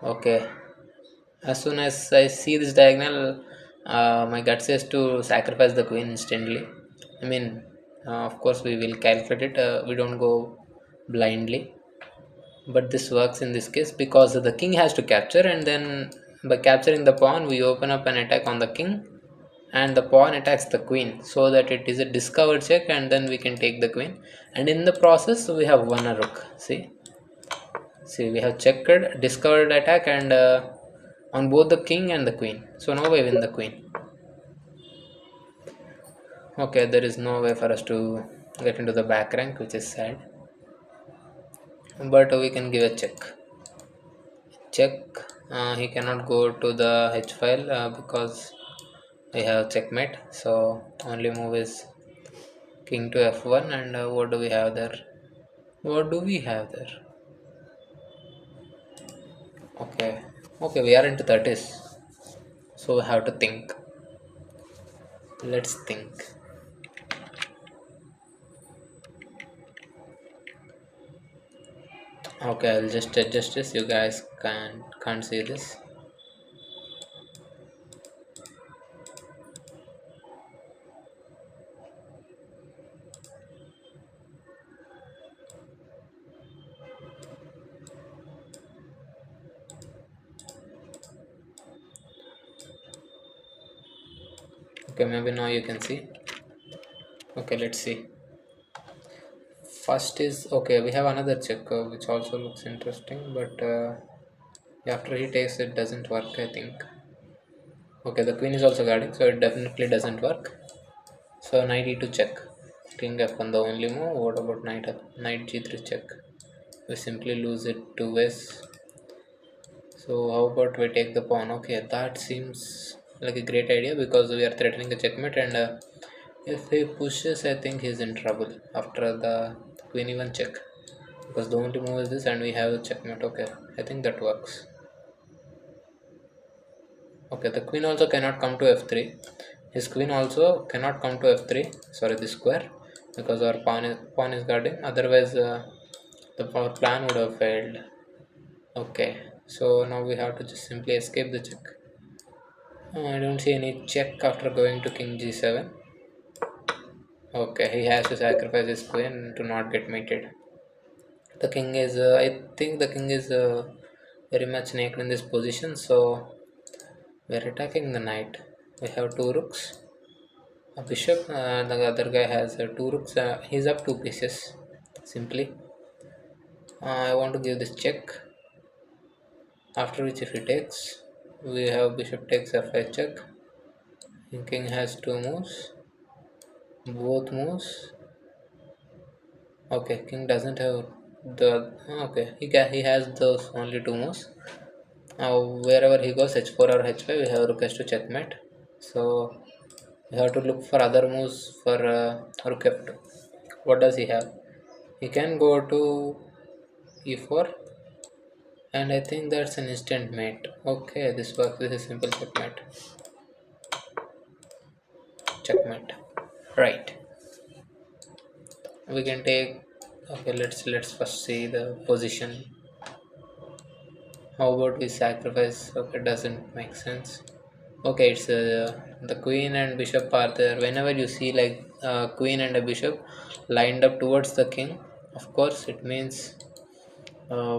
Okay. As soon as I see this diagonal, my gut says to sacrifice the queen instantly. I mean, of course, we will calculate it. We don't go blindly, but this works in this case because the king has to capture, and then by capturing the pawn, we open up an attack on the king, and the pawn attacks the queen, so that it is a discovered check, and then we can take the queen. And in the process, we have won a rook. See, we have checked, discovered attack, and on both the king and the queen. So now we win the queen. Okay, there is no way for us to get into the back rank, which is sad. But we can give a check. Check. He cannot go to the H file because we have checkmate. So only move is king to F1, and what do we have there? What do we have there? Okay. Okay, we are into 30s. So we have to think. Let's think. Okay, I'll just adjust this. You guys can't see this. Okay, maybe now you can see. Okay, let's see. First is okay. We have another check which also looks interesting, but after he takes it doesn't work. I think. Okay, the queen is also guarding, so it definitely doesn't work. So knight e2 check. King f1 the only move. What about knight g3 check? We simply lose it two ways. So how about we take the pawn? Okay, that seems like a great idea because we are threatening a checkmate, and if he pushes, I think he's in trouble after the queen even check, because the only move is this, and we have a checkmate. Okay, I think that works. Okay, the queen also cannot come to f3. His queen also cannot come to f3. Sorry, this square, because our pawn is guarding. Otherwise, our plan would have failed. Okay, so now we have to just simply escape the check. I don't see any check after going to king g7. Okay, he has to sacrifice his queen to not get mated. The king is, I think the king is very much naked in this position, so we're attacking the knight. We have two rooks, a bishop, the other guy has two rooks. He's up two pieces, simply. I want to give this check, after which if he takes, we have bishop takes f5 check. King has two moves, both moves. Okay, king doesn't have the. Okay, he has those only two moves. Wherever he goes, h4 or h5, we have rook h2 checkmate. So we have to look for other moves for rook f2. What does he have? He can go to e4, and I think that's an instant mate. Okay, this works. This is simple checkmate. Checkmate. Right. We can take. Okay, let's first see the position. How about we sacrifice? Okay, doesn't make sense. Okay, it's the queen and bishop are there. Whenever you see like queen and a bishop lined up towards the king, of course it means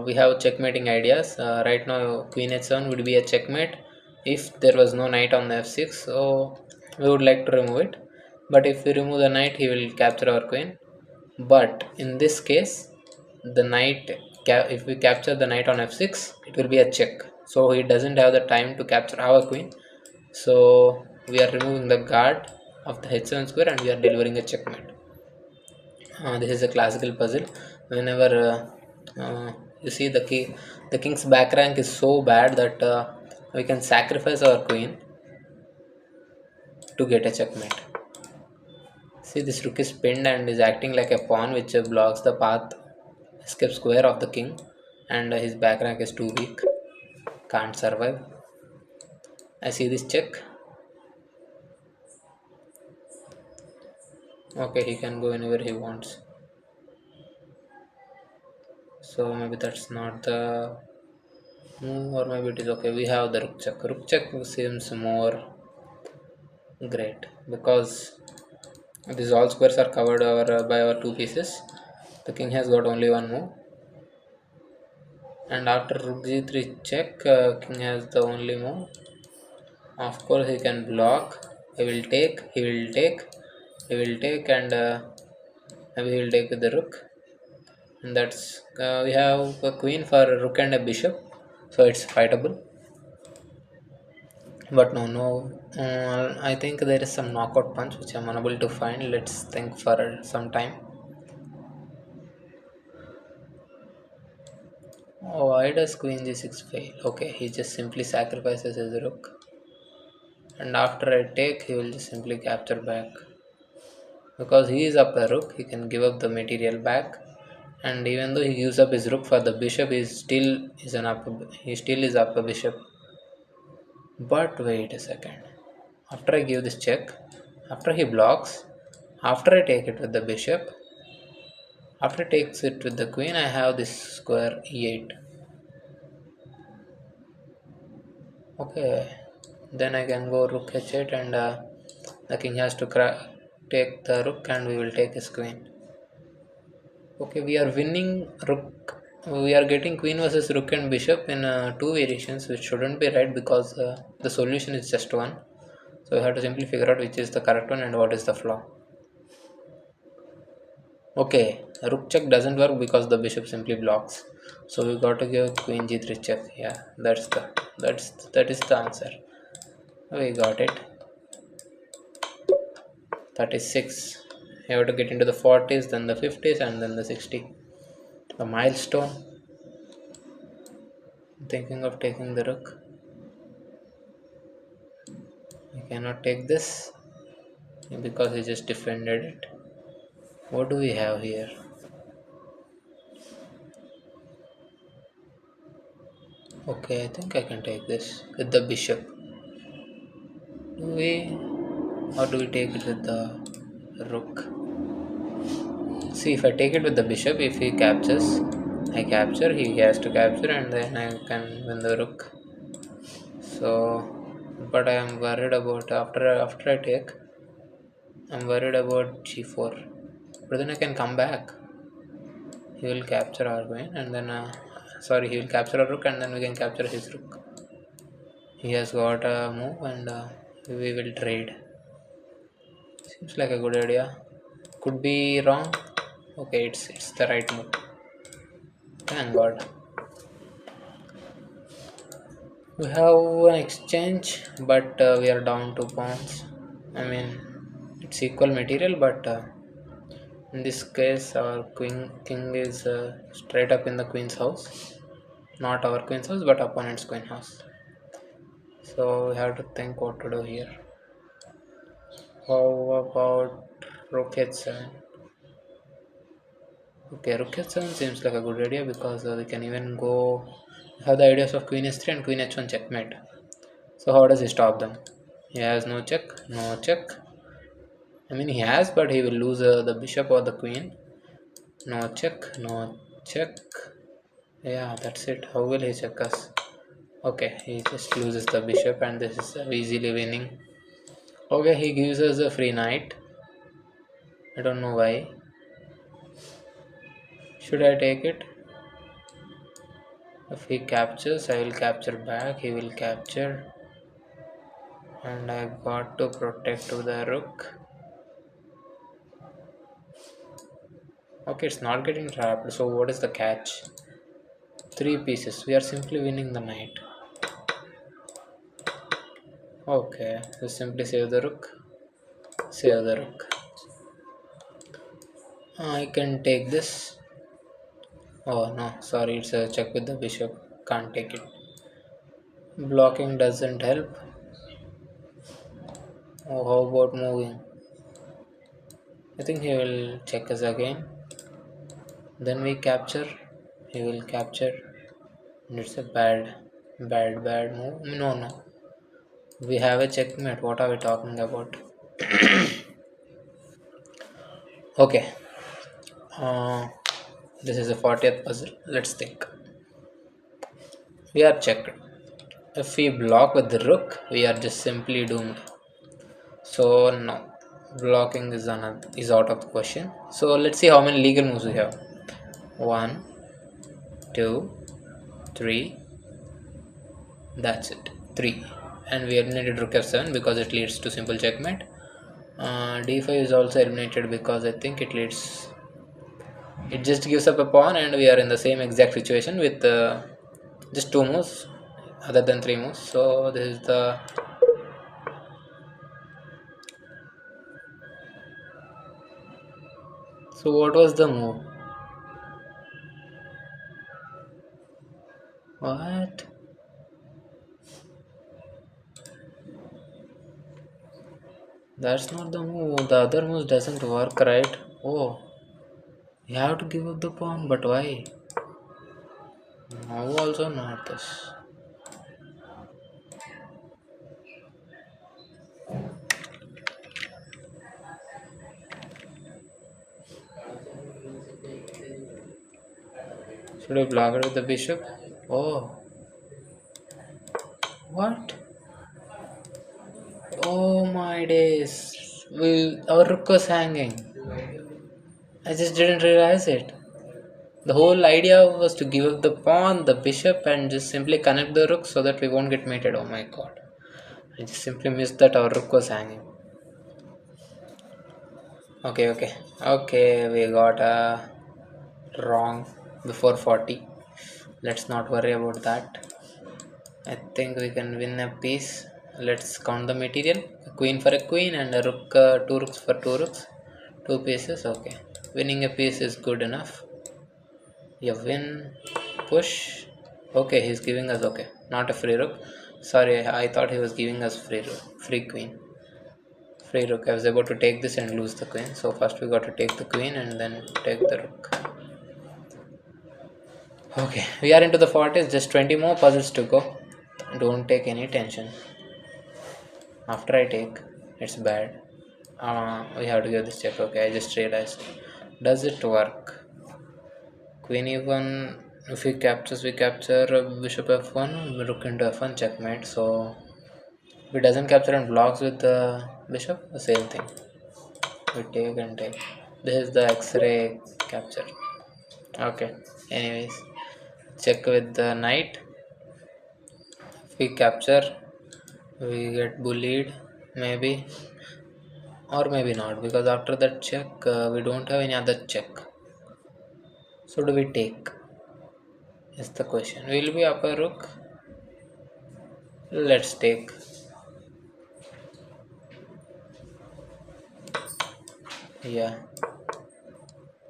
we have checkmating ideas. Right now, queen h7 would be a checkmate if there was no knight on the f6. So we would like to remove it. But if we remove the knight, he will capture our queen. But in this case, the knight, if we capture the knight on f6, it will be a check. So he doesn't have the time to capture our queen. So we are removing the guard of the h7 square, and we are delivering a checkmate. This is a classical puzzle. Whenever you see the king's back rank is so bad that we can sacrifice our queen to get a checkmate. See, this rook is pinned and is acting like a pawn which blocks the path, escape square of the king, and his back rank is too weak, can't survive. I see this check. Okay, he can go anywhere he wants. So maybe that's not the Or maybe it is okay. We have the rook check. Rook check seems more great because these all squares are covered by our two pieces. The king has got only one move, and after rook g3 check, king has the only move. Of course, he can block. He will take. He will take. He will take, and maybe he will take with the rook. And that's we have a queen for a rook and a bishop, so it's fightable. But no. I think there is some knockout punch which I'm unable to find. Let's think for some time. Oh, why does queen g6 fail? Okay, he just simply sacrifices his rook, and after I take, he will just simply capture back. Because he is up a rook, he can give up the material back, and even though he gives up his rook for the bishop, he still is up a bishop. But wait a second. After I give this check, after he blocks, after I take it with the bishop, after he takes it with the queen, I have this square e8. Okay, then I can go rook h8, and the king has to take the rook, and we will take his queen. Okay, we are winning rook. We are getting queen versus rook and bishop in two variations, which shouldn't be right because the solution is just one. So we have to simply figure out which is the correct one and what is the flaw. Okay, rook check doesn't work because the bishop simply blocks. So we got to give queen g3 check. Yeah, that is the answer. We got it. 36. You have to get into the 40s, then the 50s, and then the 60. The milestone. Thinking of taking the rook. I cannot take this because he just defended it. What do we have here? Okay, I think I can take this with the bishop. Do we, or do we take it with the rook? See, if I take it with the bishop, if he captures, I capture, he has to capture, and then I can win the rook. So, but I am worried about after I take, I'm worried about g4. But then I can come back. He will capture our queen, and then sorry, he will capture our rook, and then we can capture his rook. He has got a move, and we will trade. Seems like a good idea. Could be wrong. Okay, it's the right move. Thank God. We have an exchange, but we are down 2 points. I mean, it's equal material, but in this case, our king is straight up in the queen's house, not our queen's house, but opponent's queen house. So we have to think what to do here. How about rook h7? Okay, rook h7 seems like a good idea because we can even go have the ideas of queen h3 and queen h1 checkmate. So how does he stop them? He has no check, no check. I mean he has, but he will lose the bishop or the queen. No check, no check. Yeah, that's it. How will he check us? Okay, he just loses the bishop, and this is easily winning. Okay, he gives us a free knight. I don't know why. Should I take it? If he captures, I will capture back. He will capture, and I got to protect the rook. Okay, it's not getting trapped. So what is the catch? Three pieces. We are simply winning the knight. Okay, we simply save the rook. Save the rook. I can take this. Oh no, sorry, it's a check with the bishop. Can't take it. Blocking doesn't help. Oh, how about moving? I think he will check us again. Then we capture. He will capture. And it's a bad move. No, no. We have a checkmate. What are we talking about? Okay. Uh, this is the 40th puzzle. Let's think. we are checked. If we block with the rook, we are just simply doomed. So no, blocking is out of the question. So let's see how many legal moves we have. One, two, three. That's it. Three, and we eliminated rook f7 because it leads to simple checkmate. D5 is also eliminated because I think it just gives up a pawn, and we are in the same exact situation with just two moves other than three moves. So this is the so what was the move? What? That's not the move. The other move doesn't work, right? Oh, you have to give up the pawn, but why? Now also not this. Should I block it with the bishop? Oh, what? Oh my days. Our rook was hanging. I just didn't realize it. The whole idea was to give up the pawn, the bishop, and just simply connect the rook so that we won't get mated. Oh my god. I just simply missed that our rook was hanging. Okay, we got wrong before 40. Let's not worry about that. I think we can win a piece. Let's count the material. A queen for a queen and a rook, two rooks for two rooks. Two pieces, okay. Winning a piece is good enough. You win, push. Okay, he's giving us, okay, not a free rook. Sorry, I thought he was giving us free rook, free queen. Free rook. I was about to take this and lose the queen. So first we got to take the queen and then take the rook. Okay, we are into the 40s. Just 20 more puzzles to go. Don't take any tension. After I take, it's bad. We have to give this check. Okay, I just realized. Does it work? Queen e1. If he captures, we capture bishop f1. Rook into f1 checkmate. So if it doesn't capture and blocks with the bishop, the same thing. We take and take. This is the X-ray capture. Okay. Anyways, check with the knight. If we capture, we get bullied, maybe, or maybe not, because after that check, we don't have any other check. So do we take? Is the question. Will we up a rook? Let's take. Yeah.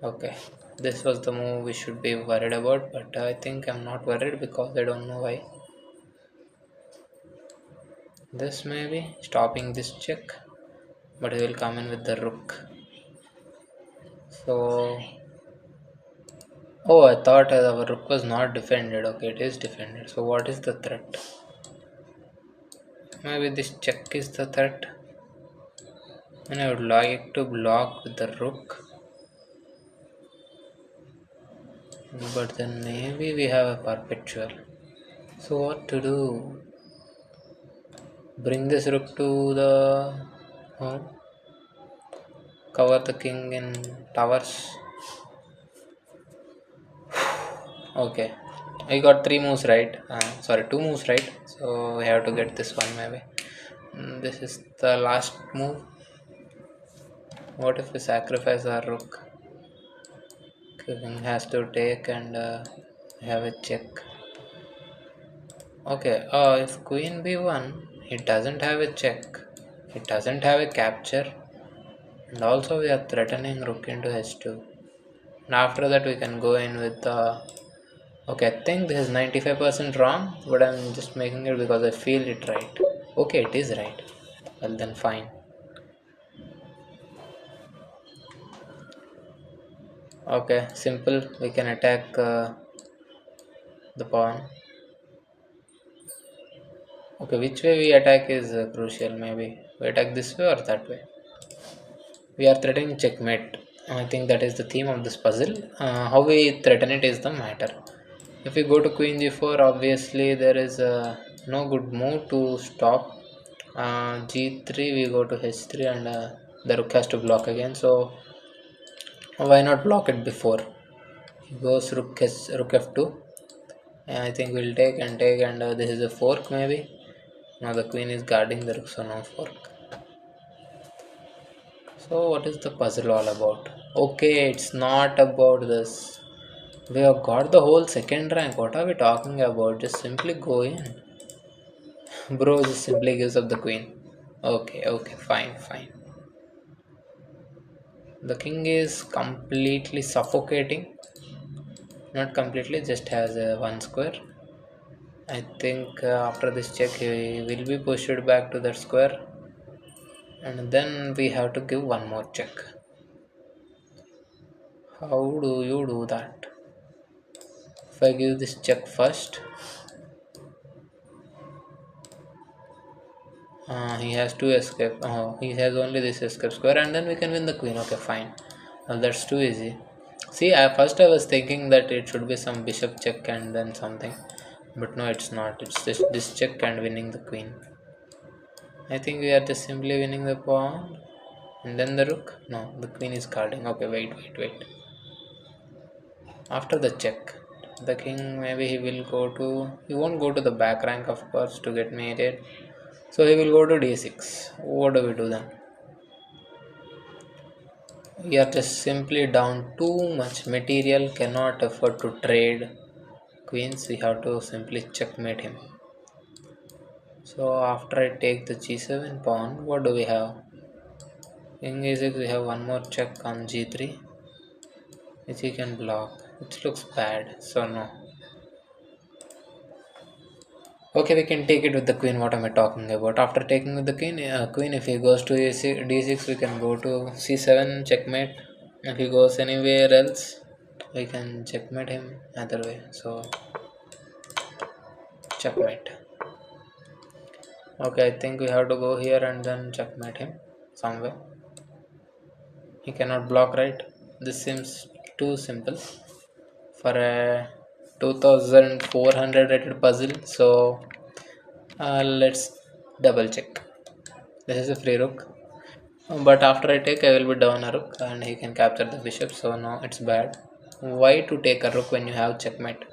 Okay. This was the move we should be worried about, but I think I'm not worried because I don't know why. This may be stopping this check, but he will come in with the rook. So, oh, I thought our rook was not defended. Okay, it is defended. So, what is the threat? Maybe this check is the threat. And I would like to block with the rook. But then maybe we have a perpetual. So, what to do? Bring this rook to the home. Cover the king in towers. Okay, we got three moves right. Sorry, two moves right. So we have to get this one maybe. This is the last move. What if we sacrifice our rook? King has to take and have a check. Okay. If queen b1, it doesn't have a check. It doesn't have a capture, and also we are threatening rook into h2. And after that we can go in with the. Okay, I think this is 95% wrong, but I'm just making it because I feel it right. Okay, it is right. Well, then fine. Okay, simple. We can attack the pawn. Okay, which way we attack is crucial. Maybe we attack this way or that way. We are threatening checkmate. I think that is the theme of this puzzle. How we threaten it is the matter. If we go to queen g4, obviously there is no good move to stop. G3 we go to h3, and the rook has to block again, so why not block it before? He goes rook f2. I think we'll take and take, and this is a fork maybe. Now the queen is guarding the rook, so no fork. So what is the puzzle all about? Okay, it's not about this. We have got the whole second rank. What are we talking about? Just simply go in. Bro just simply gives up the queen. Okay, okay, fine, fine. The king is completely suffocating. Not completely, just has a one square. I think after this check he will be pushed back to that square, and then we have to give one more check. How do you do that? If I give this check first, he has to escape. Oh, he has only this escape square, and then we can win the queen. Okay, fine. Now that's too easy. See, first I was thinking that it should be some bishop check and then something, but no, it's not. It's just this check and winning the queen. I think we are just simply winning the pawn, and then the rook. No, the queen is guarding. Okay, wait, wait, wait. After the check, the king maybe he will go to. He won't go to the back rank, of course, to get mated. So he will go to d6. What do we do then? We are just simply down too much material, cannot afford to trade queens. We have to simply checkmate him. So after I take the g7 pawn, what do we have? King e6, we have one more check on g3, which he can block. It looks bad, so no. Okay, we can take it with the queen. What am I talking about? After taking with the queen, if he goes to d6, we can go to c7, checkmate. If he goes anywhere else, we can checkmate him either way. So, checkmate. Okay, I think we have to go here and then checkmate him somewhere. He cannot block, right? This seems too simple for a 2400 rated puzzle. So, let's double check. This is a free rook. But after I take, I will be down a rook and he can capture the bishop. So no, it's bad. Why to take a rook when you have checkmate?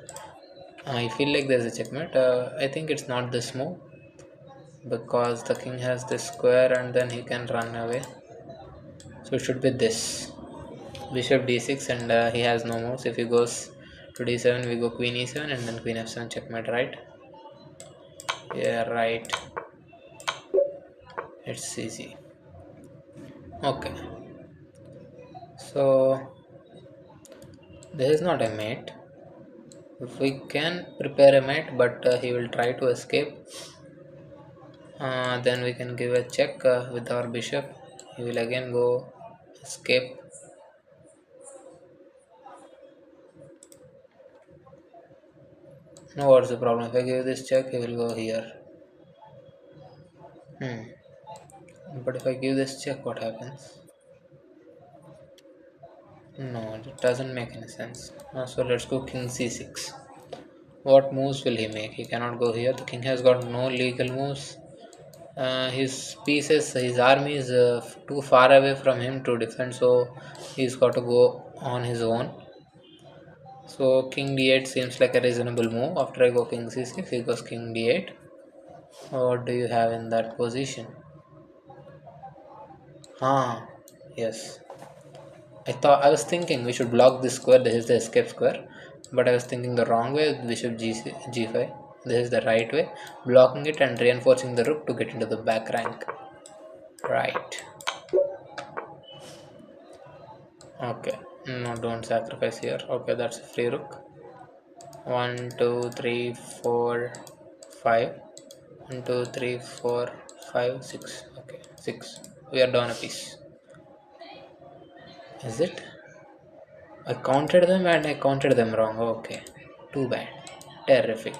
I feel like there's a checkmate. I think it's not this move because the king has this square and then he can run away. So it should be this. Bishop d6 and he has no moves. If he goes to d7, we go queen e7 and then queen f7 checkmate, right? Yeah, right. It's easy. Okay. So this is not a mate. We can prepare a mate, but he will try to escape. Then we can give a check with our bishop. He will again go escape. Now what's the problem? If I give this check, he will go here. But if I give this check, what happens? No, it doesn't make any sense. So let's go king c6. What moves will he make? He cannot go here. The king has got no legal moves. His pieces, his army is too far away from him to defend, so he's got to go on his own. So king d8 seems like a reasonable move. After I go king c6, he goes king d8. What do you have in that position? Yes. I was thinking we should block this square. This is the escape square, but I was thinking the wrong way. Bishop g5. This is the right way, blocking it and reinforcing the rook to get into the back rank. Right. Okay. No, don't sacrifice here. Okay, that's a free rook. 1, 2, 3, 4, 5. 1, 2, 3, 4, 5, 6. Okay, 6. We are down a piece. Is it? I counted them and I counted them wrong. Okay. Too bad. Terrific.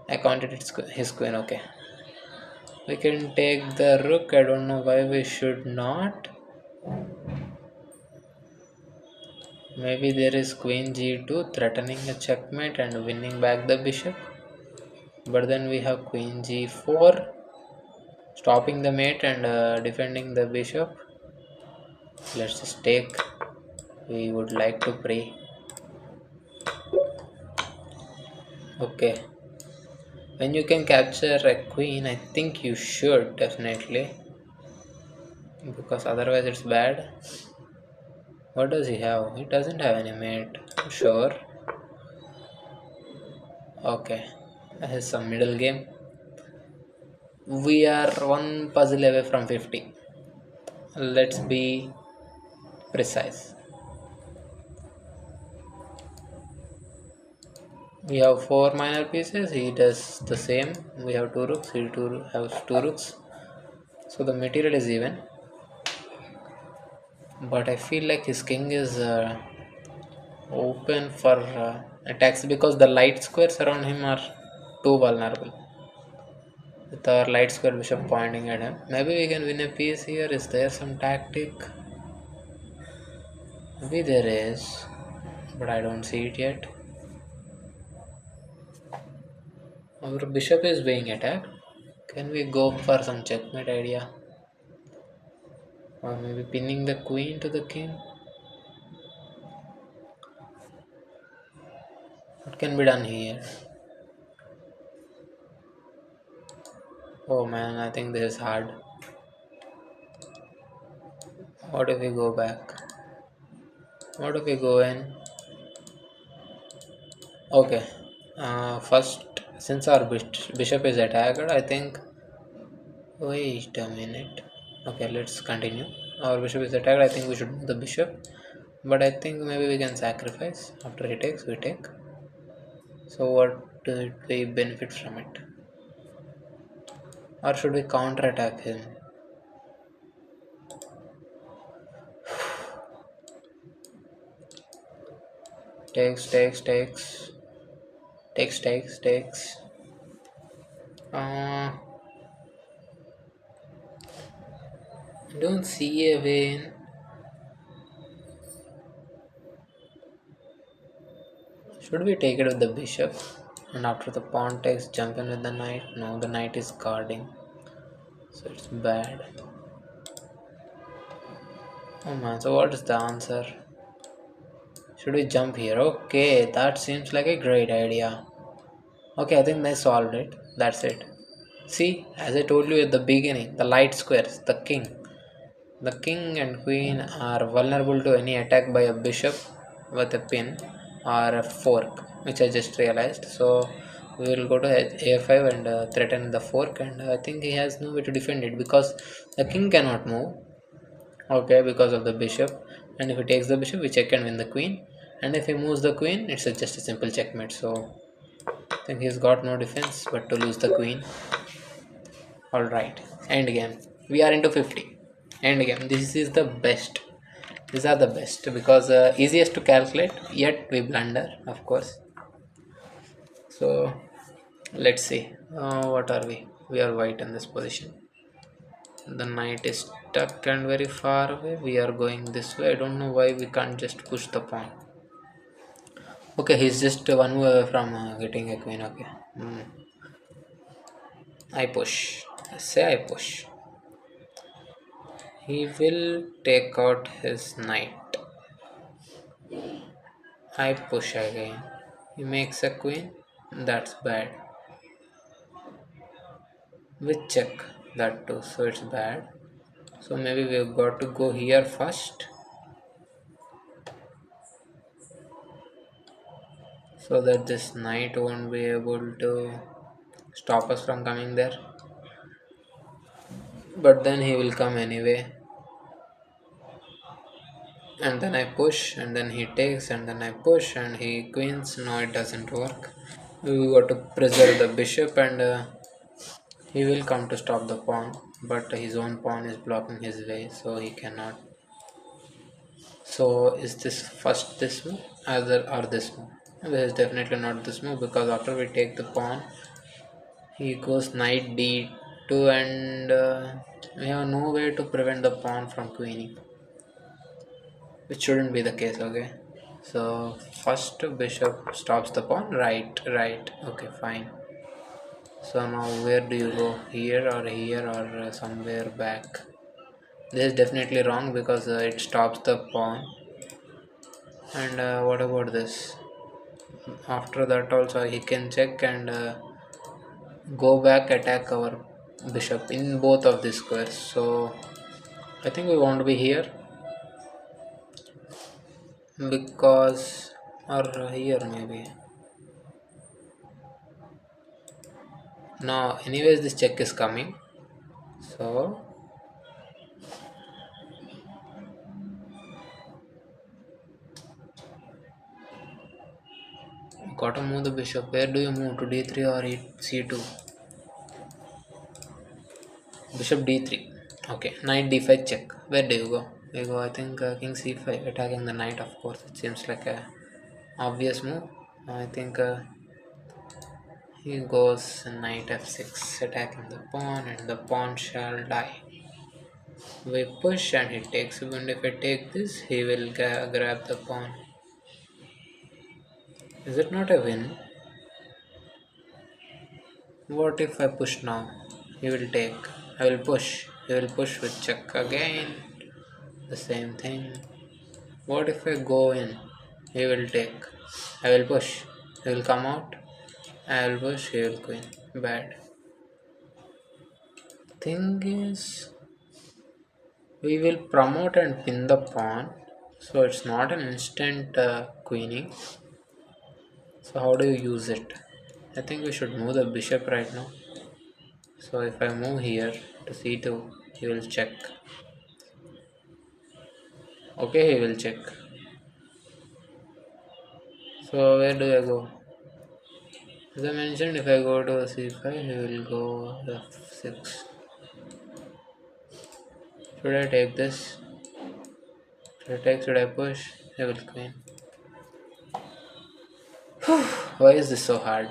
I counted his queen. Okay. We can take the rook. I don't know why we should not. Maybe there is queen g2 threatening a checkmate and winning back the bishop. But then we have queen g4 stopping the mate and defending the bishop. Let's just take. We would like to pray. Okay. When you can capture a queen, I think you should definitely. Because otherwise it's bad. What does he have? He doesn't have any mate. Sure. Okay. This is some middle game. We are one puzzle away from 50. Let's be precise. We have four minor pieces. He does the same. We have two rooks. He has two rooks. So the material is even. But I feel like his king is open for attacks because the light squares around him are too vulnerable. With our light square bishop pointing at him. Maybe we can win a piece here. Is there some tactic? Maybe there is, but I don't see it yet. Our bishop is being attacked. Can we go for some checkmate idea? Or maybe pinning the queen to the king? What can be done here? Oh man, I think this is hard. What if we go back? What if we go in? Okay. First, since our bishop is attacked, I think. Wait a minute. Okay, let's continue. Our bishop is attacked. I think we should move the bishop. But I think maybe we can sacrifice. After he takes, we take. So what do we benefit from it? Or should we counter attack him? Takes, takes, takes. Takes, takes, takes. I don't see a way in. Should we take it with the bishop? And after the pawn takes, jump in with the knight? No, the knight is guarding. So it's bad. Oh man, so what is the answer? Should we jump here? Okay, that seems like a great idea. Okay, I think they solved it. That's it. See, as I told you at the beginning, the light squares, the king. The king and queen are vulnerable to any attack by a bishop with a pin or a fork, which I just realized. So we will go to a5 and threaten the fork, and I think he has no way to defend it because the king cannot move. Okay, because of the bishop, and if he takes the bishop, we check and win the queen. And if he moves the queen, it's just a simple checkmate. So I think he's got no defense but to lose the queen. Alright, end game. We are into 50. End game. This is the best. These are the best because easiest to calculate, yet we blunder, of course. So let's see. What are we? We are white in this position. The knight is stuck and very far away. We are going this way. I don't know why we can't just push the pawn. Okay, he's just one move away from getting a queen. Okay. I push. Say I push. He will take out his knight. I push again. He makes a queen. That's bad. With check. That too. So it's bad. So maybe we've got to go here first. So that this knight won't be able to stop us from coming there. But then he will come anyway. And then I push and then he takes and then I push and he queens. No, it doesn't work. We got to preserve the bishop and he will come to stop the pawn, but his own pawn is blocking his way, so he cannot. So is this first this move either or this move? This is definitely not this move because after we take the pawn, he goes knight d2 and we have no way to prevent the pawn from queening, which shouldn't be the case. Okay. So first bishop stops the pawn. Right, right. Okay, fine. So now where do you go? Here or somewhere back? This is definitely wrong because it stops the pawn. And what about this? After that also he can check and go back attack our bishop in both of these squares. So I think we want to be here because or here maybe. Now anyways this check is coming. So gotta move the bishop. Where do you move to d3 or c2? Bishop d3. Okay, knight d5 check. Where do you go? You go, I think king c5 attacking the knight. Of course, it seems like a obvious move. I think he goes knight f6, attacking the pawn, and the pawn shall die. We push and he takes. Even if I take this, he will grab the pawn. Is it not a win? What if I push now? He will take. I will push. He will push with check again. The same thing. What if I go in? He will take. I will push. He will come out. I will push. He will go in. Bad. Thing is, we will promote and pin the pawn. So it's not an instant queening. So how do you use it? I think we should move the bishop right now. So if I move here to c2, he will check. Okay, he will check. So where do I go? As I mentioned, if I go to c5, he will go f6. Should I take this? Should I take? Should I push? I will queen. Why is this so hard?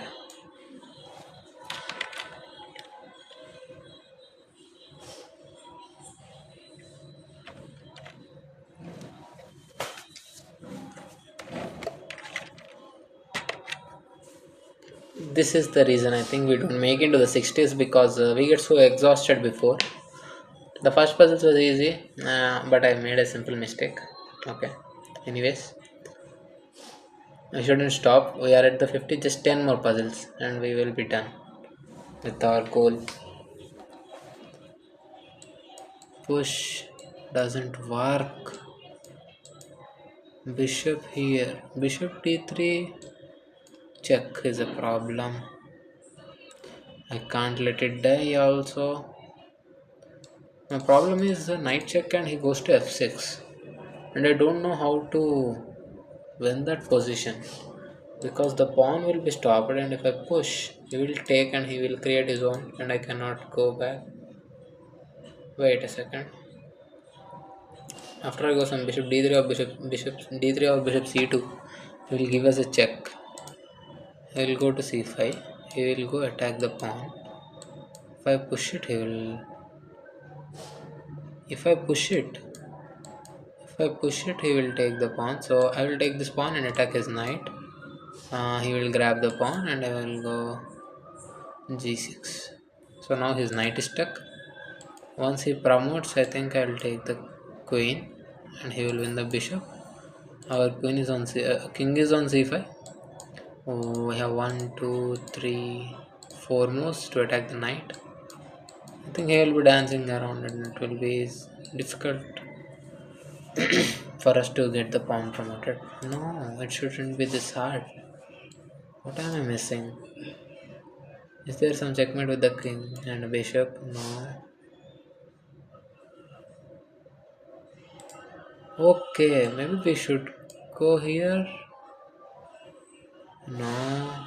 This is the reason I think we don't make into the 60s because we get so exhausted before. The first puzzles was easy, but I made a simple mistake. Okay. Anyways, I shouldn't stop. We are at the 50, just 10 more puzzles, and we will be done with our goal. Push doesn't work. Bishop here. Bishop d3 check is a problem. I can't let it die also. My problem is the knight check and he goes to f6. And I don't know how to win that position. Because the pawn will be stopped and if I push, he will take and he will create his own and I cannot go back. Wait a second. After I go some bishop d3 or bishop d3 or bishop c2, he will give us a check. He will go to c5. He will go attack the pawn. If I push it, he will. If I push it, he will take the pawn. So I will take this pawn and attack his knight. He will grab the pawn and I will go g6. So now his knight is stuck. Once he promotes, I think I will take the queen and he will win the bishop. Our queen is on king is on c5. Oh, we have 1, 2, 3, 4 moves to attack the knight. I think he will be dancing around and it will be difficult for us to get the pawn promoted. No, it shouldn't be this hard. What am I missing? Is there some checkmate with the king and a bishop? No. Okay, maybe we should go here. No.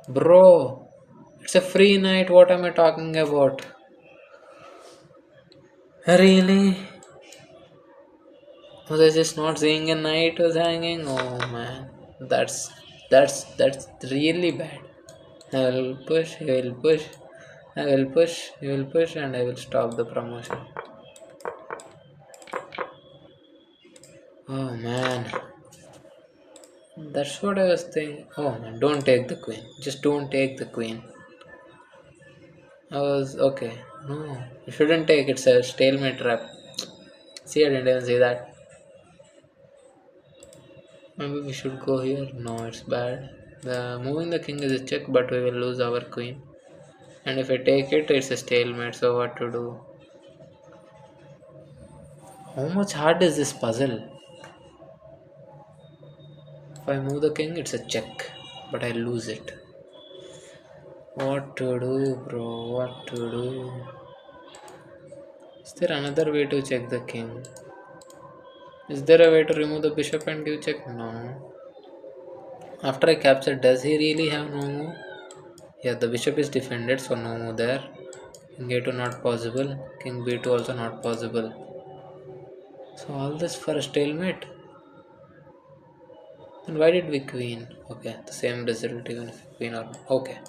Bro, it's a free night. What am I talking about? Really? Was I just not seeing a knight was hanging? Oh man, that's really bad. I will push. He will push. I will push. He will push, and I will stop the promotion. Oh man, that's what I was thinking. Oh man, don't take the queen. Just don't take the queen. I was okay. No, you shouldn't take. It's a stalemate trap. See, I didn't even see that. Maybe we should go here. No, it's bad. The moving the king is a check, but we will lose our queen. And if I take it, it's a stalemate. So what to do? How much hard is this puzzle? If I move the king, it's a check, but I lose it. What to do, bro? What to do? Is there another way to check the king? Is there a way to remove the bishop and give check? No. After I capture, does he really have no move? Yeah, the bishop is defended, so no move there. King a2 not possible. King b2 also not possible. So all this for a stalemate. Then why did we queen? Okay, the same result even if queen or okay.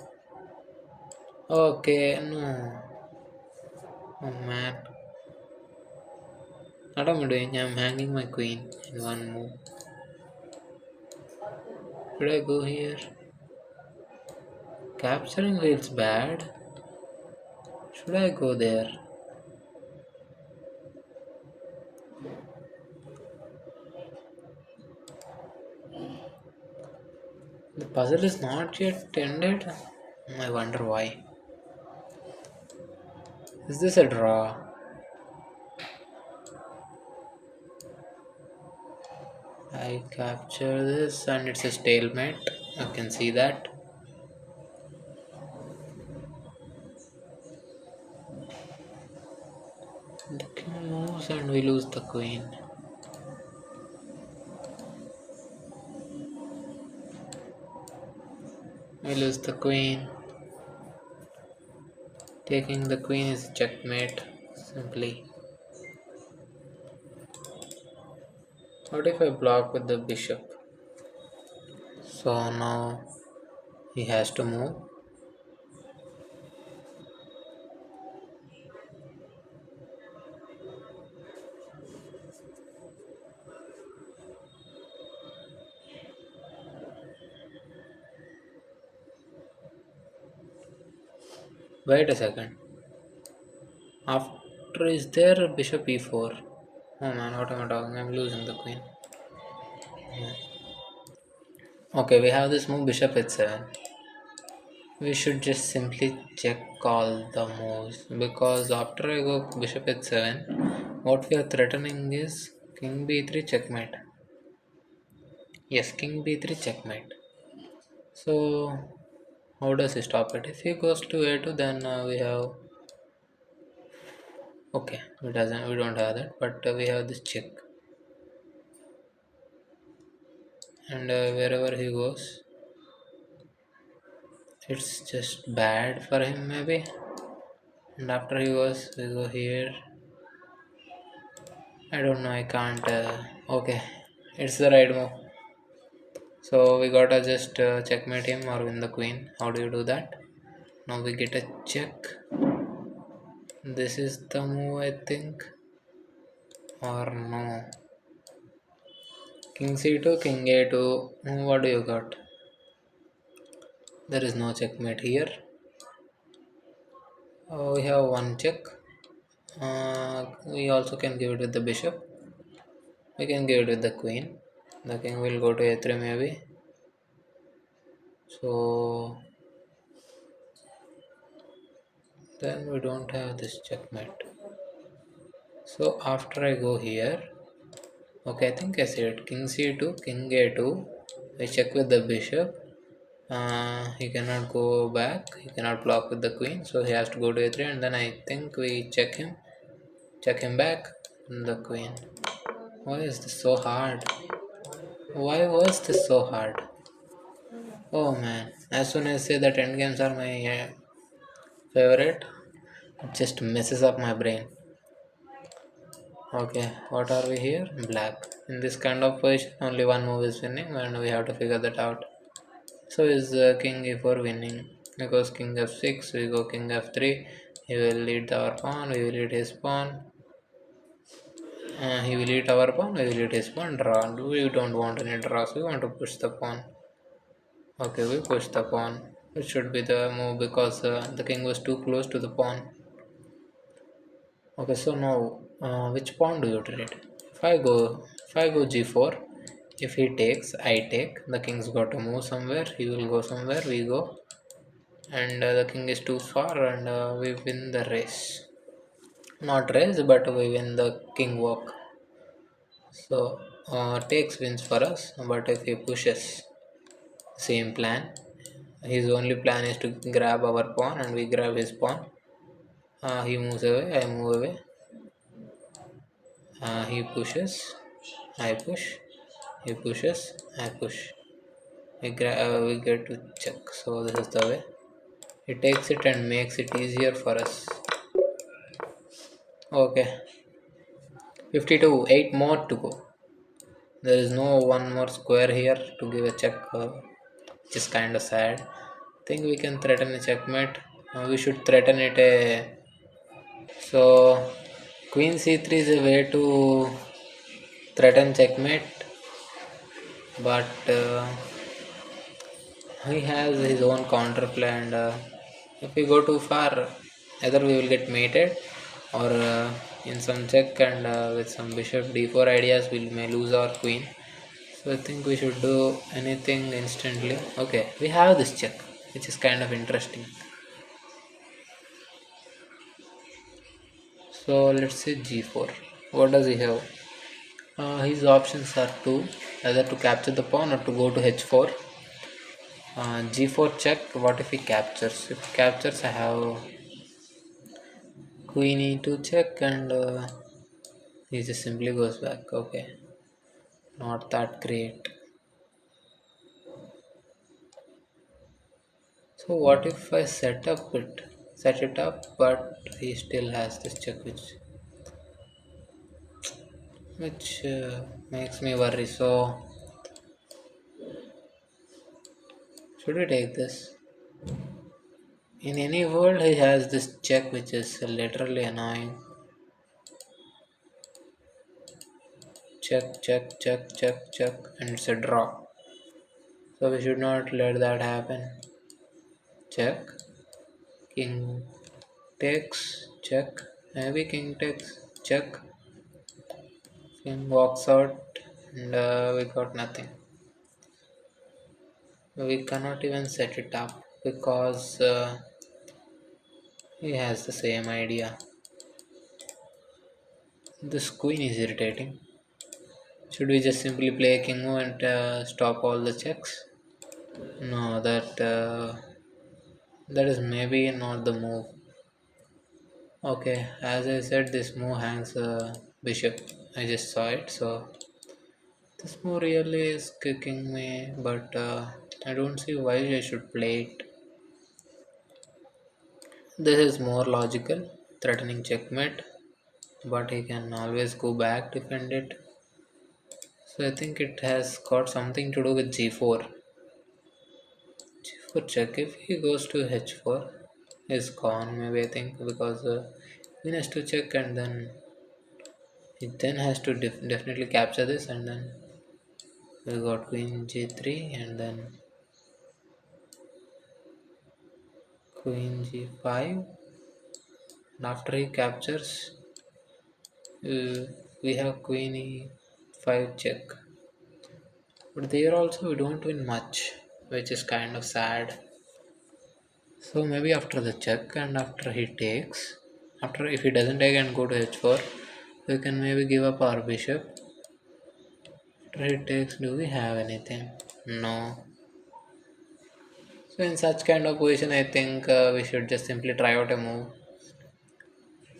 Okay, no. Oh man. What am I doing? I'm hanging my queen in one move. Should I go here? Capturing feels bad. Should I go there? The puzzle is not yet ended. I wonder why. Is this a draw? I capture this and it's a stalemate. I can see that. The king moves and we lose the queen. We lose the queen. Taking the queen is checkmate. Simply. What if I block with the bishop? So now he has to move. Wait a second. After is there bishop e4? Oh man, what am I talking? I'm losing the queen. Okay, we have this move bishop h7. We should just simply check all the moves because after I go bishop h7, what we are threatening is king b3 checkmate. Yes, king b3 checkmate. So how does he stop it? If he goes to a2, then we have okay. We don't have that, but we have this check, and wherever he goes, it's just bad for him maybe. And after he goes, we go here. I don't know. I can't. Okay, it's the right move. So we gotta just checkmate him or win the queen. How do you do that? Now we get a check. This is the move I think. Or no. King c2, king a2. What do you got? There is no checkmate here. We have one check. We also can give it with the bishop. We can give it with the queen. The king will go to a3 maybe. So then we don't have this checkmate. So after I go here, okay, I think I said king c2, king a2. I check with the bishop. He cannot go back. He cannot block with the queen, so he has to go to a3. And then I think we check him back. The queen. Why is this so hard? Why was this so hard? Oh man! As soon as I say that endgames are my favorite, it just messes up my brain. Okay, what are we here? Black. In this kind of position, only one move is winning, and we have to figure that out. So is king e4 winning? Because king f6, we go king f3. He will lead our pawn. We will lead his pawn. He will eat our pawn, we will eat his pawn, draw. We don't want any draws, we want to push the pawn. Okay, we push the pawn. It should be the move because the king was too close to the pawn. Okay, so now which pawn do you trade? If I go g4, if he takes, I take. The king's got to move somewhere. He will go somewhere. We go, and the king is too far, and we win the race. Not race, but we win the king walk. So takes wins for us. But if he pushes, same plan. His only plan is to grab our pawn, and we grab his pawn. He moves away. I move away. He pushes. I push. He pushes. I push. We get to check. So this is the way. He takes it and makes it easier for us. Okay. 52. 8 more to go. There is no one more square here to give a check, which is kind of sad. Think we can threaten a checkmate. We should threaten it a. So Queen c3 is a way to threaten checkmate, but he has his own counter play, and if we go too far, either we will get mated, or in some check, and with some bishop d4 ideas we may lose our queen. So I think we should do anything instantly. Okay, we have this check, which is kind of interesting. So let's say g4. What does he have? His options are two: either to capture the pawn or to go to h4. G4 check. What if he captures? If he captures, I have queen e2 check, and he just simply goes back. Okay, not that great. So what if I set it up, but he still has this check, which makes me worry. So should we take this? In any world, he has this check, which is literally annoying. Check, check, check, check, check, and it's a draw. So we should not let that happen. Check. King takes. Check. Maybe king takes. Check. King walks out, and we got nothing. We cannot even set it up because he has the same idea. This queen is irritating. Should we just simply play king move and stop all the checks? No, that is maybe not the move. Okay, as I said, this move hangs bishop. I just saw it, so this move really is kicking me, but I don't see why I should play it. This is more logical, threatening checkmate, but he can always go back, defend it. So I think it has got something to do with g4. G4 check. If he goes to h4, he's gone. Maybe I think because queen has to check, and then he then has to definitely capture this, and then we got queen g3, and then queen g5. And after he captures, uh, we have queen e5 check. But there also we don't win much, which is kind of sad. So maybe after the check, and after he takes, after if he doesn't take and go to h4, we can maybe give up our bishop. After he takes, do we have anything? No. So in such kind of position, I think we should just simply try out a move.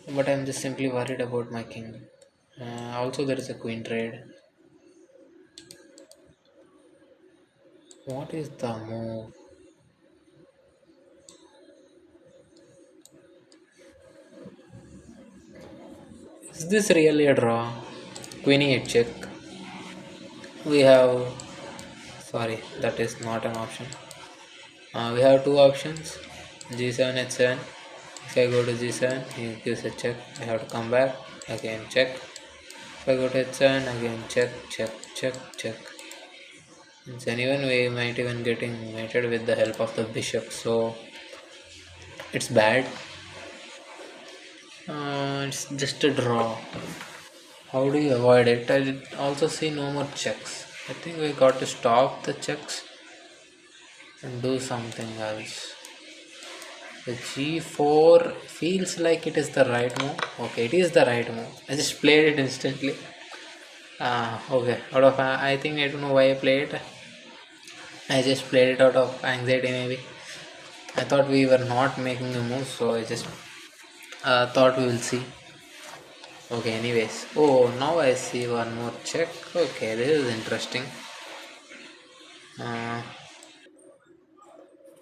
But I'm just simply worried about my king. Also, there is a queen trade. What is the move? Is this really a draw? Queen e8 check. We have. Sorry, that is not an option. We have two options: g7, h7. If I go to g7, he gives a check. I have to come back again, check. If I go to h7 again, check, check, check, check. And even we might even getting mated with the help of the bishop, so it's bad. It's just a draw. How do you avoid it? I did also see no more checks. I think we got to stop the checks and do something else. The g4 feels like it is the right move. Okay, it is the right move. I just played it instantly. Okay. Out of I think I don't know why I played it. I just played it out of anxiety maybe. I thought we were not making a move, so I just thought we will see. Okay, anyways. Oh, now I see one more check. Okay, this is interesting. Uh,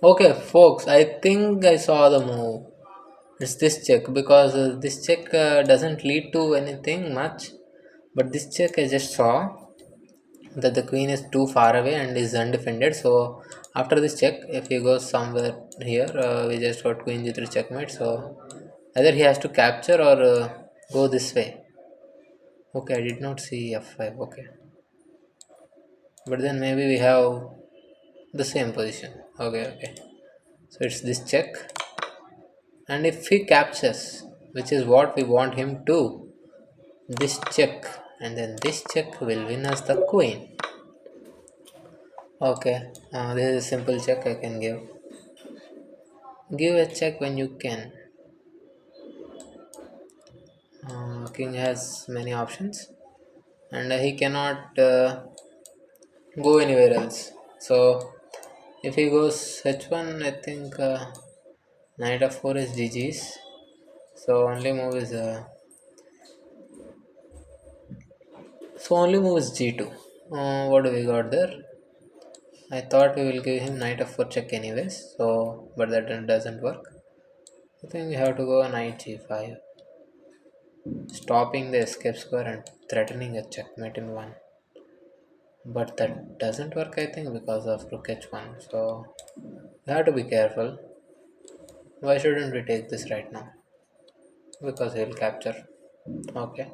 okay, folks, I think I saw the move. It's this check because this check doesn't lead to anything much. But this check I just saw that the queen is too far away and is undefended. So after this check, if he goes somewhere here, we just got queen g3 checkmate. So either he has to capture or go this way. Okay, I did not see f5. Okay, but then maybe we have the same position. Okay, okay. So it's this check, and if he captures, which is what we want him to, this check, and then this check will win us the queen. Okay, this is a simple check I can give. Give a check when you can. King has many options, and he cannot go anywhere else. So if he goes h1, I think knight f4 is GG's. So only move is g2. What do we got there? I thought we will give him knight f4 check anyways. So but that doesn't work. I think we have to go knight g5, stopping the escape square and threatening a checkmate in one. But that doesn't work, I think, because of rook h1. So we have to be careful. Why shouldn't we take this right now? Because he'll capture. Okay.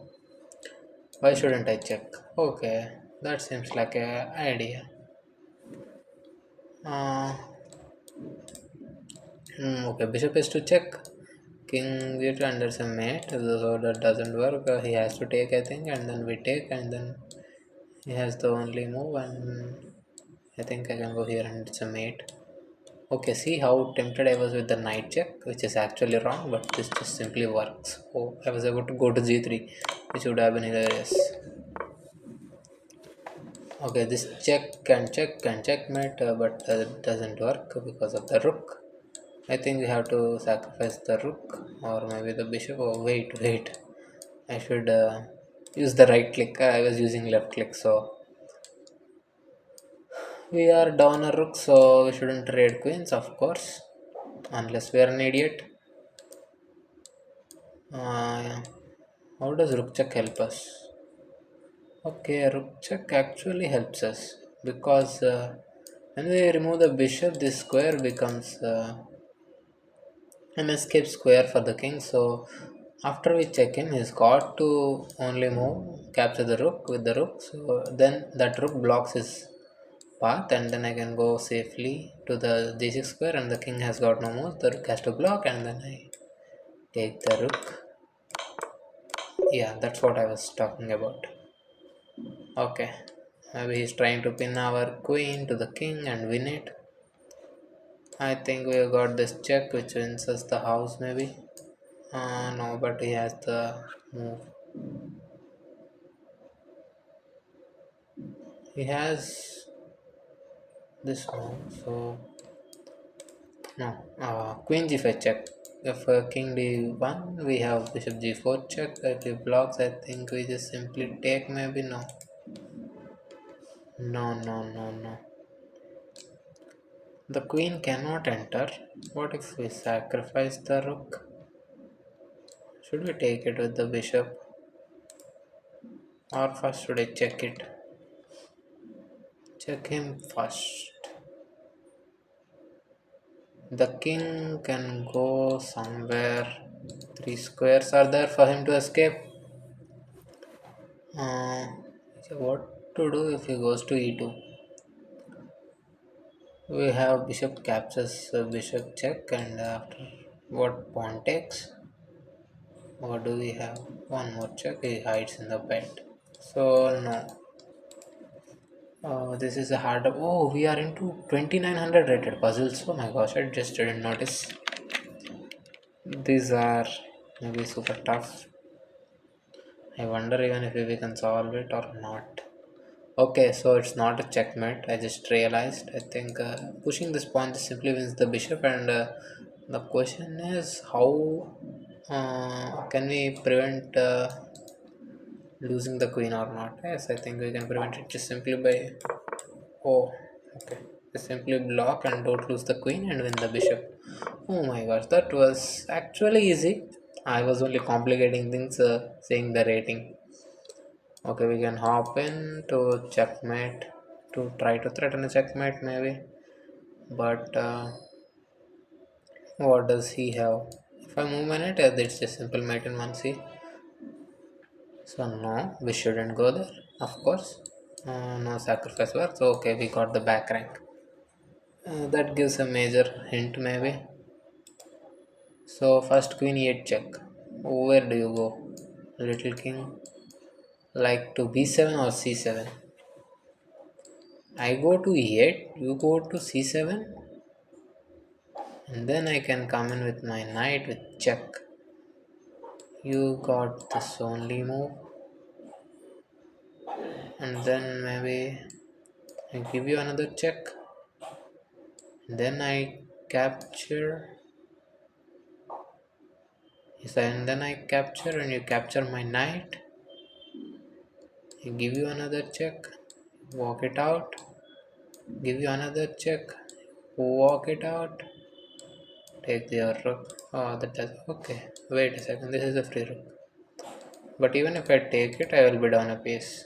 Why shouldn't I check? Okay, that seems like a idea. Uh, okay, bishop is to check. King g2 under some mate, so that doesn't work. He has to take, I think, and then we take, and then he has the only move, and I think I can go here and it's a mate. Okay, see how tempted I was with the knight check, which is actually wrong, but this just simply works. Oh, I was able to go to g3, which would have been hilarious. Okay, this check and checkmate, but it doesn't work because of the rook. I think we have to sacrifice the rook or maybe the bishop. Oh, wait. I should use the right click. I was using left click, so we are down a rook, so we shouldn't trade queens, of course, unless we are an idiot. Yeah. How does rook check help us? Okay, rook check actually helps us because when we remove the bishop, this square becomes an escape square for the king. So after we check him, he's got to only move, capture the rook with the rook. So then that rook blocks his path, and then I can go safely to the g6 square, and the king has got no moves. The rook has to block, and then I take the rook. Yeah, that's what I was talking about. Okay, maybe he's trying to pin our queen to the king and win it. I think we have got this check which wins us the house maybe. No, but he has the move. He has this move, so no. Queen g5 check. If king d1, we have bishop g4 check. If he blocks, I think we just simply take. Maybe no. No. The queen cannot enter. What if we sacrifice the rook? Should we take it with the bishop? Or first should I check it? Check him first. The king can go somewhere. Three squares are there for him to escape. Uh, so what to do if he goes to e2? We have bishop captures bishop check, and after what pawn takes? What do we have? One more check. He hides in the bed. So no. This is a hard. Oh, we are into 2900 rated puzzles. Oh my gosh, I just didn't notice. These are maybe super tough. I wonder even if we can solve it or not. Okay, so it's not a checkmate. I just realized. I think pushing this pawn just simply wins the bishop, and the question is how can we prevent losing the queen or not? Yes, I think we can prevent it just simply by oh, okay. Just simply block and don't lose the queen and win the bishop. Oh my gosh, that was actually easy. I was only complicating things, saying the rating. Okay, we can hop in to checkmate to try to threaten a checkmate maybe. But what does he have? If I move my knight, it's just simple mate in 1c. So no, we shouldn't go there, of course. No sacrifice works. So, okay, we got the back rank. That gives a major hint maybe. So first queen e8 check. Where do you go, little king? Like to b7 or c7? I go to e8, you go to c7, and then I can come in with my knight with check. You got this only move, and then maybe I give you another check, and then I capture. Yes, and then I capture, and you capture my knight. I give you another check, walk it out, give you another check, walk it out, take the rook. Oh, that does okay. Wait a second, this is a free rook. But even if I take it, I will be down a piece.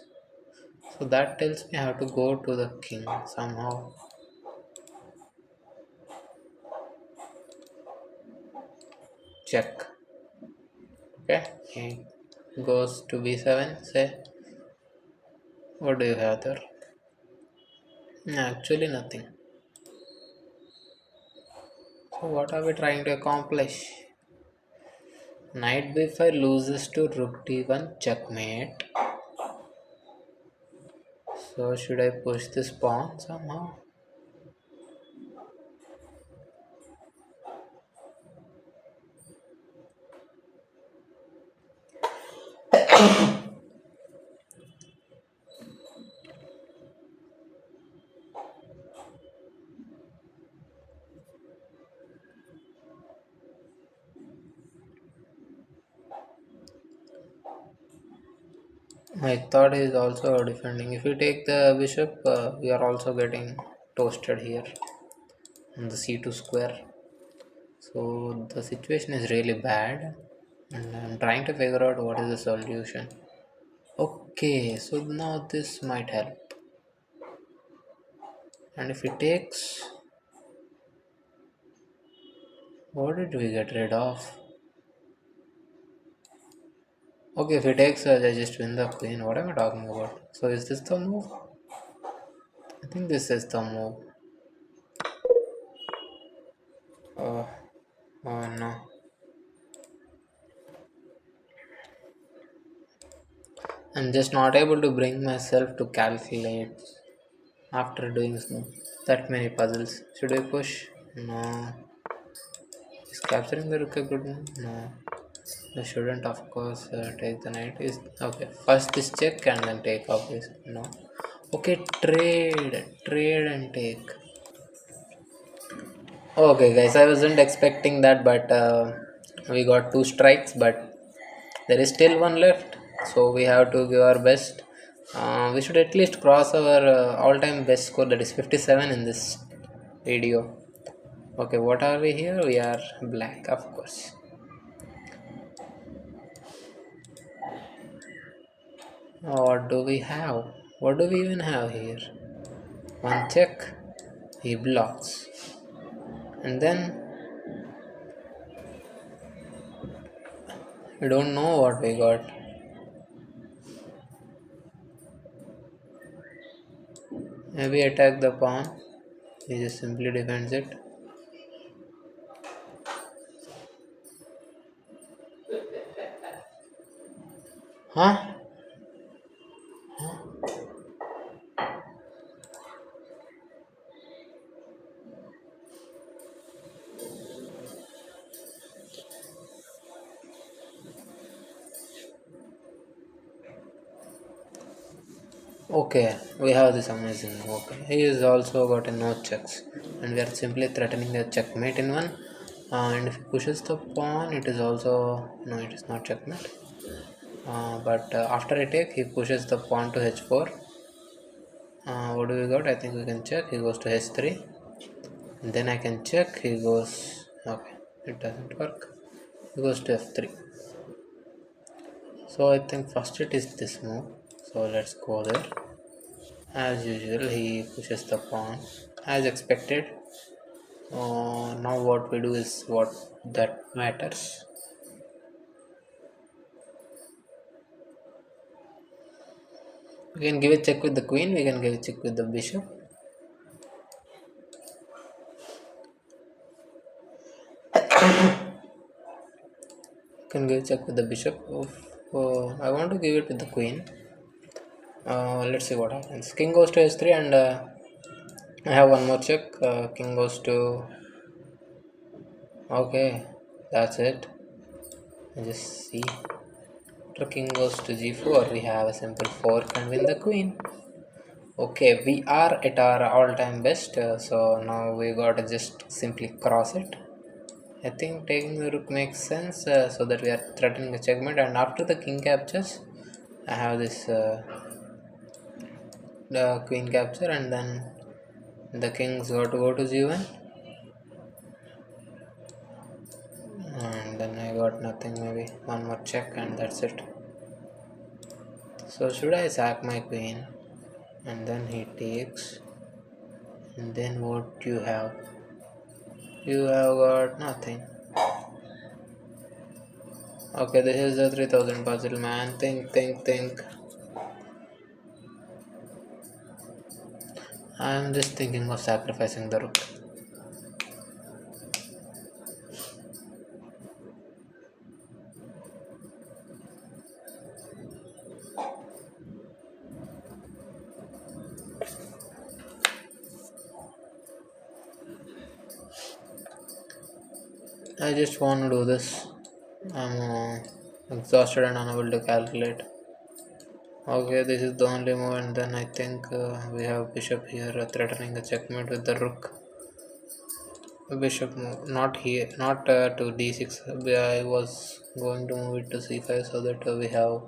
So that tells me how to go to the king somehow. Check. Okay, he goes to b7. Say, what do you have there? Actually, nothing. So, what are we trying to accomplish? Knight b5 loses to rook d1, checkmate. So, should I push this pawn somehow? My thought is also defending. If we take the bishop, we are also getting toasted here on the c2 square. So the situation is really bad, and I'm trying to figure out what is the solution. Okay, so now this might help. And if he takes, what did we get rid of? Okay, if he takes, I just win the queen. What am I talking about? So is this the move? I think this is the move. Oh, oh no. I'm just not able to bring myself to calculate after doing that many puzzles. Should I push? No. Is capturing the rook a good move? No. I shouldn't, of course, take the knight. Is okay. First this check and then take off this. No. Okay, trade and take. Okay, guys, I wasn't expecting that, but we got two strikes, but there is still one left, so we have to give our best. We should at least cross our all-time best score, that is 57 in this video. Okay, what are we here? We are black, of course. What do we have? What do we even have here? One check, he blocks, and then I don't know what we got. Maybe attack the pawn. He just simply defends it. Huh? Okay, we have this amazing move. Okay, he has also got a no checks, and we are simply threatening the checkmate in one. And if he pushes the pawn, it is also no, it is not checkmate. But after I take, he pushes the pawn to h4. What do we got? I think we can check. He goes to h3. And then I can check. He goes. Okay, it doesn't work. He goes to f3. So I think first it is this move. So let's go there. As usual, he pushes the pawn as expected. Now what we do is what that matters. We can give a check with the queen. We can give a check with the bishop. Can give a check with the bishop. I want to give it with the queen. Let's see what happens. King goes to h3 and I have one more check. King goes to. Okay, that's it. Just see. After king goes to g4, we have a simple fork and win the queen. Okay, we are at our all-time best. So now we gotta just simply cross it. I think taking the rook makes sense, so that we are threatening the checkmate. And after the king captures, I have this the queen capture, and then the king's got to go to g1, and then I got nothing. Maybe one more check, and that's it. So should I sack my queen? And then he takes, and then what you have? You have got nothing. Okay, this is the 3000 puzzle, man. Think. I'm just thinking of sacrificing the rook. I just want to do this. I'm exhausted and unable to calculate. Okay, this is the only move, and then I think we have bishop here threatening a checkmate with the rook. Bishop move, not here, not to d6. I was going to move it to c5 so that we have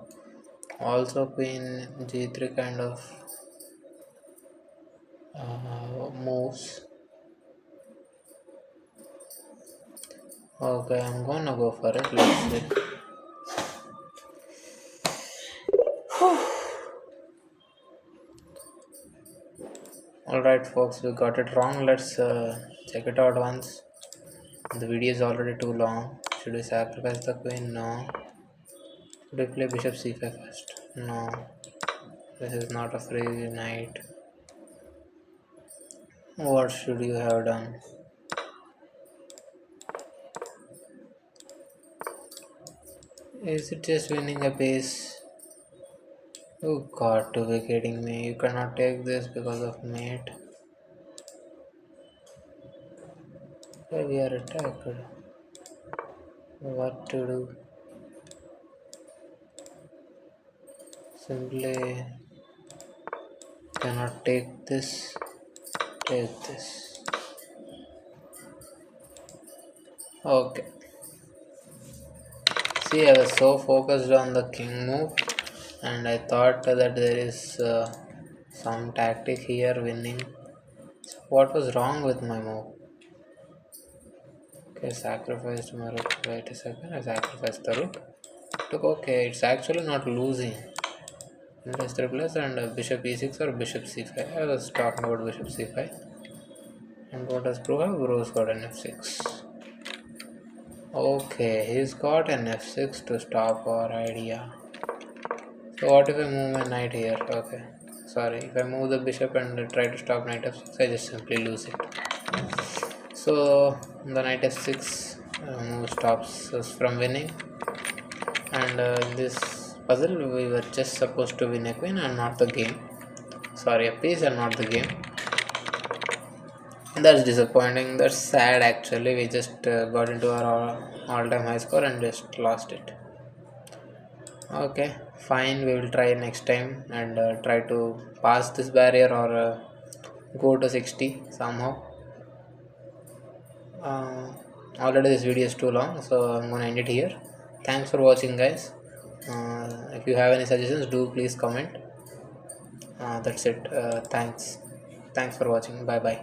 also queen g3 kind of moves. Okay, I'm gonna go for it. Let's see. Alright, folks, we got it wrong. Let's check it out once. The video is already too long. Should we sacrifice the queen? No. Should we play bishop c5 first? No. This is not a free knight. What should you have done? Is it just winning a piece? You got to be kidding me. You cannot take this because of mate. Okay, we are attacked. What to do? Simply cannot take this. Take this. Okay. See, I was so focused on the king move, and I thought that there is some tactic here winning. So what was wrong with my move? Okay, sacrificed my rook. Wait a second, I sacrificed the rook. Took okay, it's actually not losing. Let's replace and bishop e6 or bishop c5. I was talking about bishop c5. And what does Bro have? Bro's got an f6. Okay, he's got an f6 to stop our idea. So what if I move my knight here? Okay, sorry, if I move the bishop and try to stop knight f6, I just simply lose it. So the knight f6 move stops us from winning, and in this puzzle we were just supposed to win a queen and not the game. Sorry, a piece and not the game. That's disappointing. That's sad actually. We just got into our all-time high score and just lost it. Okay, fine. We will try next time and try to pass this barrier or go to 60 somehow. Uh, Already this video is too long, so I'm gonna end it here. Thanks for watching, guys. If you have any suggestions, do please comment. That's it. Thanks for watching. Bye bye.